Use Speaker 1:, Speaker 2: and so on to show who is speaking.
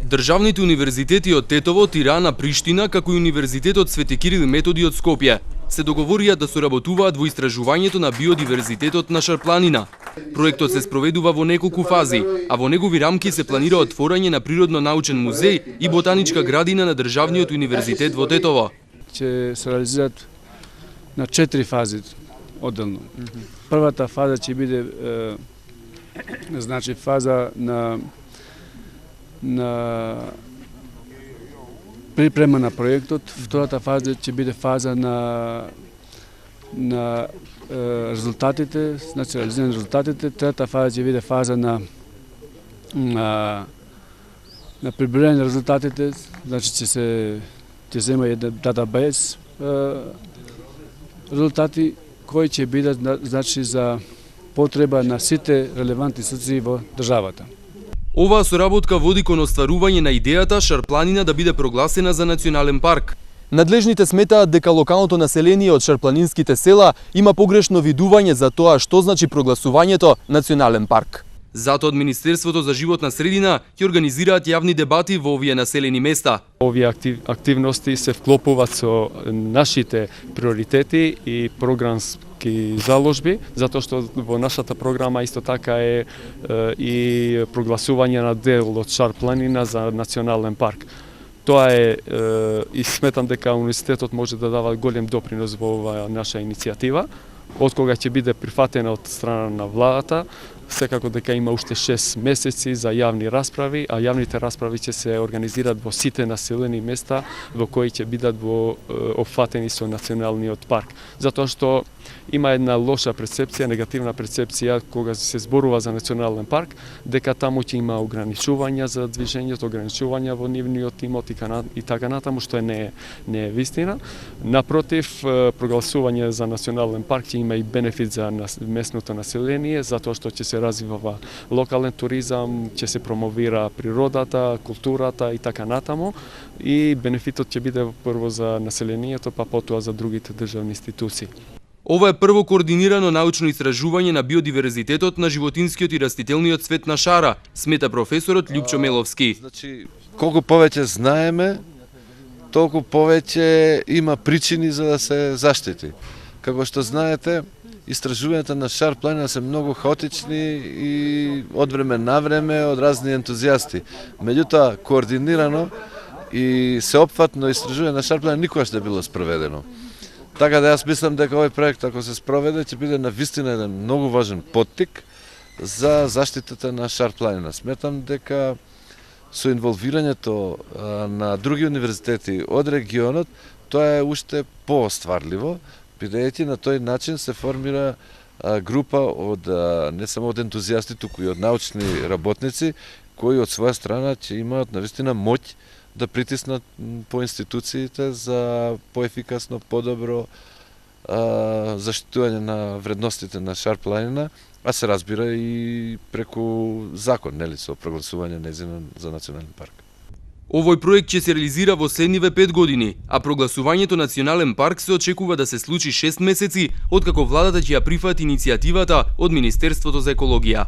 Speaker 1: Државните универзитети од Тетово, Тирана, Приштина, како и Универзитетот Свети Кирил и Методи од Скопје се договорија да соработуваат во истражувањето на биодиверзитетот на Шарпланина. Проектот се спроведува во неколку фази, а во негови рамки се планира отворање на природно-научен музеј и ботаничка градина на Државниот универзитет во Тетово.
Speaker 2: Ќе се реализираат на 4 фази одделно. Првата фаза ќе биде значи фаза на припрема на проектот, втората фаза ќе биде фаза на резултатите, значи реализирање на резултатите, третата фаза ќе биде фаза на прибирање на резултатите, значи ќе зема еден датабейс резултати кои ќе бидат значи за потреба на сите релевантни институции во државата.
Speaker 1: Оваа соработка води кон остварување на идејата Шарпланина да биде прогласена за национален парк. Надлежните сметаат дека локалното население од шарпланинските села има погрешно видување за тоа што значи прогласувањето национален парк. Затоа од Министерството за животна средина ќе организираат јавни дебати во овие населени места.
Speaker 3: Овие активности се вклопуваат со нашите приоритети и програмски заложби, затоа што во нашата програма исто така е и прогласување на дел од Шарпланина за национален парк. Тоа е и сметам дека универзитетот може да дава голем допринос во оваа наша иницијатива. Откога ќе биде прифатена од страна на владата, секако дека има уште 6 месеци за јавни расправи, а јавните расправи ќе се организираат во сите населени места во кои ќе бидат опфатени со националниот парк. Затоа што има една лоша перцепција, негативна перцепција кога се зборува за национален парк, дека таму ќе има ограничувања за движењето, ограничувања во нивниот имот и така натаму, што не е вистина. Напротив, прогласување за национален парк ќе има и бенефит за местното население, затоа што ќе се развива локален туризам, ќе се промовира природата, културата и така натаму, и бенефитот ќе биде прво за населението, па потоа за другите државни институции.
Speaker 1: Ова е прво координирано научно истражување на биодиверзитетот на животинскиот и растителниот свет на шара, смета професорот Љупчо Меловски.
Speaker 4: Значи, колку повеќе знаеме, толку повеќе има причини за да се заштити. Како што знаете, истражувањата на Шарпланина се многу хаотични и од време на време од разни ентузијасти. Меѓутоа, координирано и сеопфатно истражување на Шарпланина никогаш не било спроведено. Така да јас мислам дека овој проект, ако се спроведе, ќе биде навистина еден многу важен поттик за заштитата на Шарпланина. Сметам дека со инволвирањето на други универзитети од регионот, тоа е уште поостварливо, бидејќи на тој начин се формира група од не само од ентузијасти, туку и од научни работници, кои од своја страна ќе имаат навистина моќ да притиснат по институциите за поефикасно, подобро заштитување на вредностите на Шарпланина, а се разбира и преку закон, нели, со прогласување нејзина за национален парк.
Speaker 1: Овој проект ќе се реализира во следниве 5 години, а прогласувањето национален парк се очекува да се случи 6 месеци откако владата ќе ја прифати иницијативата од Министерството за екологија.